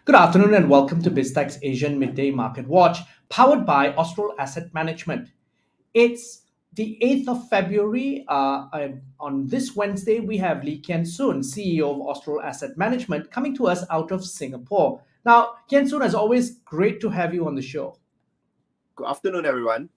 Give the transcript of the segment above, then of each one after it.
Good afternoon and welcome to BizTech's Asian Midday Market Watch, powered by Astral Asset Management. It's the 8th of February. And on this Wednesday, we have Lee Kian Soon, CEO of Astral Asset Management, coming to us out of Singapore. Now, Kian Soon, as always, great to have you on the show. Good afternoon, everyone.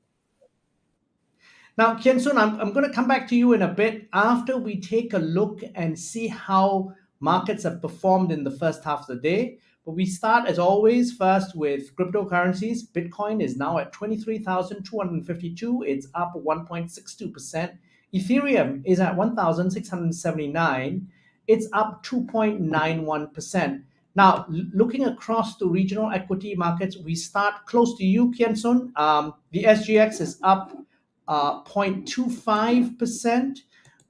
Now, Kian Soon, I'm going to come back to you in a bit after we take a look and see how markets have performed in the first half of the day. But we start, as always, first with cryptocurrencies. Bitcoin is now at 23,252. It's up 1.62%. Ethereum is at 1,679. It's up 2.91%. Now, looking across the regional equity markets, we start close to you, Kian Soon. The SGX is up 0.25%.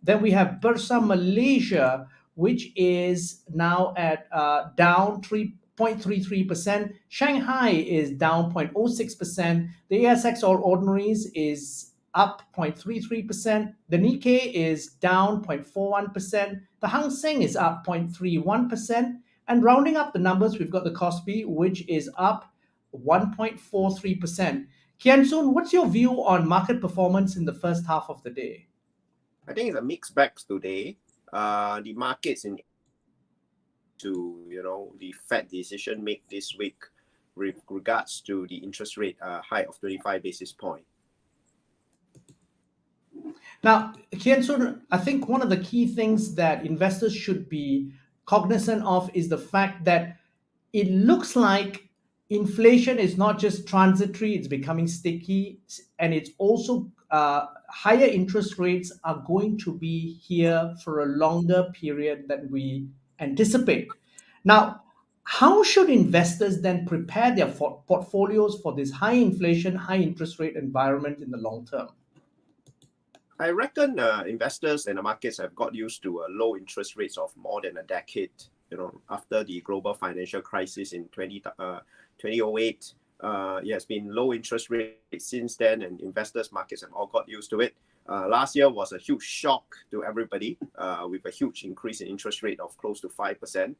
Then we have Bursa Malaysia, which is now at down 3.33%. Shanghai is down 0.06%. The ASX All Ordinaries is up 0.33%. The Nikkei is down 0.41%. The Hang Seng is up 0.31%. And rounding up the numbers, we've got the Kospi, which is up 1.43%. Kian Soon, what's your view on market performance in the first half of the day? I think it's a mixed bag today. The markets the Fed decision made this week with regards to the interest rate hike of 25 basis points. Now, Kian Soon, I think one of the key things that investors should be cognizant of is the fact that it looks like inflation is not just transitory, it's becoming sticky, and it's also higher interest rates are going to be here for a longer period than we anticipate. Now, how should investors then prepare their portfolios for this high inflation, high interest rate environment in the long term? I reckon investors and the markets have got used to low interest rates of more than a decade. After the global financial crisis in 2008, it has been low interest rates since then, and investors, markets have all got used to it. Last year was a huge shock to everybody with a huge increase in interest rate of close to 5%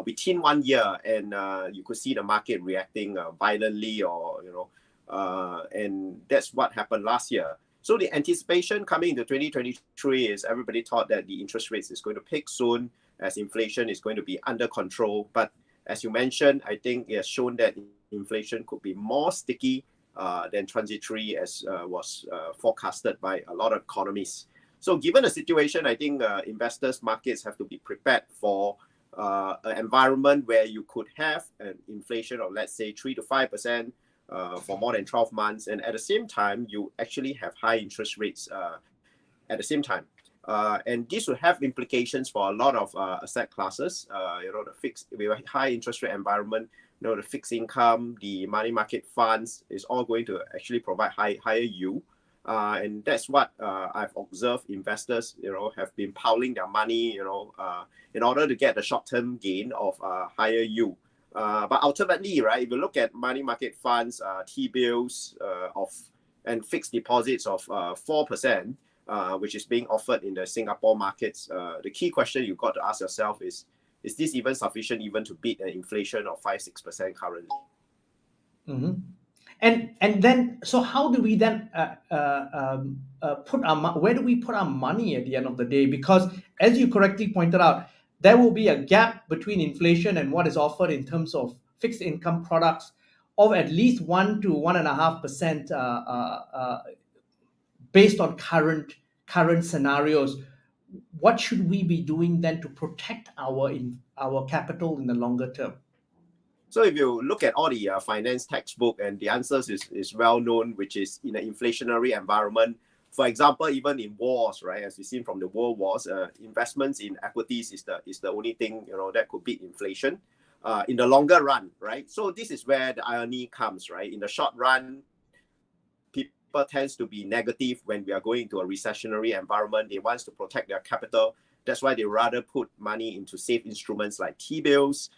within 1 year, and you could see the market reacting violently, and that's what happened last year. So the anticipation coming into 2023 is everybody thought that the interest rates is going to peak soon as inflation is going to be under control. But as you mentioned, I think it has shown that inflation could be more sticky than transitory as was forecasted by a lot of economists. So given the situation, I think investors, markets have to be prepared for an environment where you could have an inflation of, let's say, 3 to 5% for more than 12 months. And at the same time, you actually have high interest rates at the same time. And this will have implications for a lot of asset classes. The fixed, with a high interest rate environment, the fixed income, the money market funds is all going to actually provide higher yield. And that's what I've observed investors, have been piling their money, in order to get the short-term gain of higher yield. But ultimately, right, if you look at money market funds, T-bills and fixed deposits of 4%, which is being offered in the Singapore markets, the key question you've got to ask yourself is this even sufficient even to beat an inflation of 5-6% currently? Mm-hmm. And then, so how do we then where do we put our money at the end of the day? Because as you correctly pointed out, there will be a gap between inflation and what is offered in terms of fixed income products of at least 1 to 1.5% based on current scenarios. What should we be doing then to protect our capital in the longer term? So if you look at all the finance textbook, and the answers is well known, which is in an inflationary environment. For example, even in wars, right, as we've seen from the world wars, investments in equities is the only thing that could beat inflation in the longer run, right? So this is where the irony comes, right? In the short run, people tends to be negative when we are going into a recessionary environment. They want to protect their capital. That's why they rather put money into safe instruments like T-bills,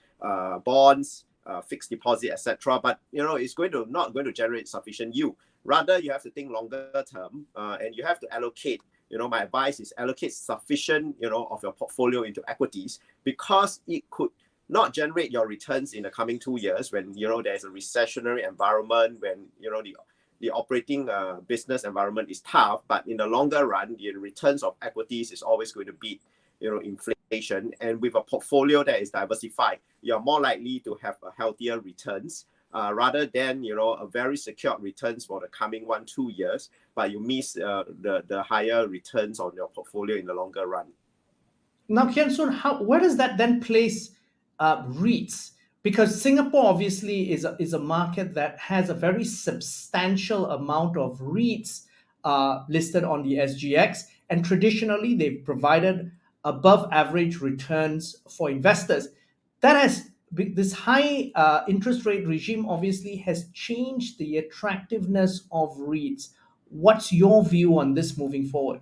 bonds, fixed deposit, etc. But it's not going to generate sufficient yield. Rather, you have to think longer term, and you have to allocate. My advice is allocate sufficient, of your portfolio into equities, because it could not generate your returns in the coming 2 years when, there's a recessionary environment, when, the operating business environment is tough. But in the longer run, the returns of equities is always going to beat, inflation. And with a portfolio that is diversified, you're more likely to have a healthier returns, rather than, a very secured returns for the coming 1-2 years, but you miss the higher returns on your portfolio in the longer run. Now, Kian Soon, where does that then place REITs? Because Singapore obviously is a market that has a very substantial amount of REITs listed on the SGX, and traditionally they've provided above average returns for investors. This high interest rate regime obviously has changed the attractiveness of REITs. What's your view on this moving forward?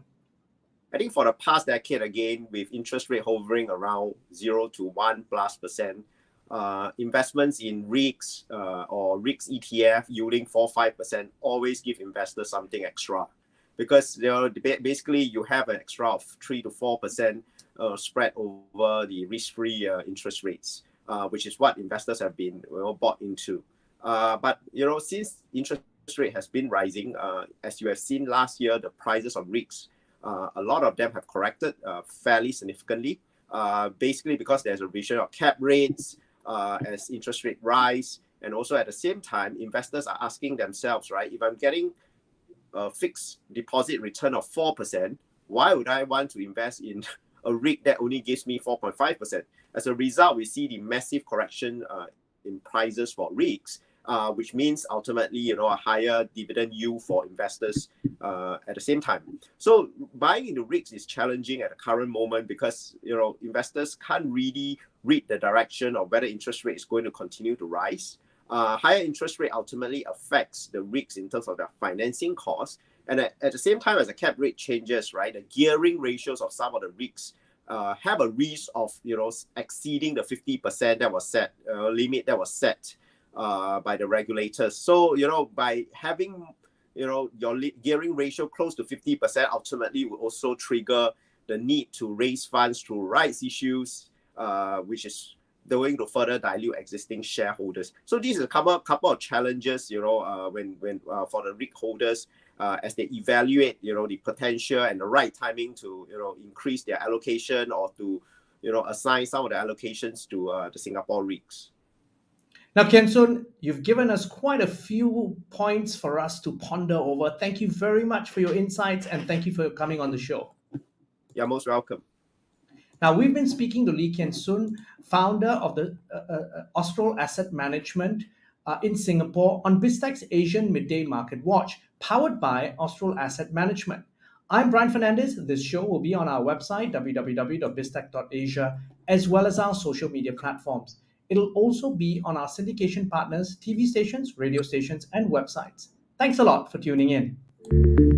I think for the past decade, again, with interest rate hovering around 0 to 1+%, investments in REITs or REITs ETF yielding 4-5% always give investors something extra, because basically you have an extra of 3 to 4% spread over the risk-free interest rates, which is what investors have been bought into. But since interest rate has been rising, as you have seen last year, the prices of REITs, a lot of them have corrected fairly significantly, basically because there's a revision of cap rates as interest rate rise. And also at the same time, investors are asking themselves, right, if I'm getting a fixed deposit return of 4%, why would I want to invest in a REIT that only gives me 4.5%? As a result, we see the massive correction in prices for REITs, which means ultimately, a higher dividend yield for investors at the same time. So buying into REITs is challenging at the current moment because, investors can't really read the direction of whether interest rate is going to continue to rise. Higher interest rate ultimately affects the REITs in terms of their financing costs. And at the same time, as the cap rate changes, right, the gearing ratios of some of the REITs have a risk of, exceeding the 50% that was set, limit that was set by the regulators. So, by having, your gearing ratio close to 50%, ultimately will also trigger the need to raise funds through rights issues, which is going to further dilute existing shareholders. So this is a couple of challenges, when for the REIT holders, as they evaluate, the potential and the right timing to, increase their allocation or to, assign some of the allocations to the Singapore REITs. Now, Kian Soon, you've given us quite a few points for us to ponder over. Thank you very much for your insights, and thank you for coming on the show. You're most welcome. Now, we've been speaking to Lee Kian Soon, founder of the Astral Asset Management in Singapore, on BizTech's Asian Midday Market Watch, powered by Astral Asset Management. I'm Brian Fernandez. This show will be on our website, www.biztech.asia, as well as our social media platforms. It'll also be on our syndication partners, TV stations, radio stations, and websites. Thanks a lot for tuning in.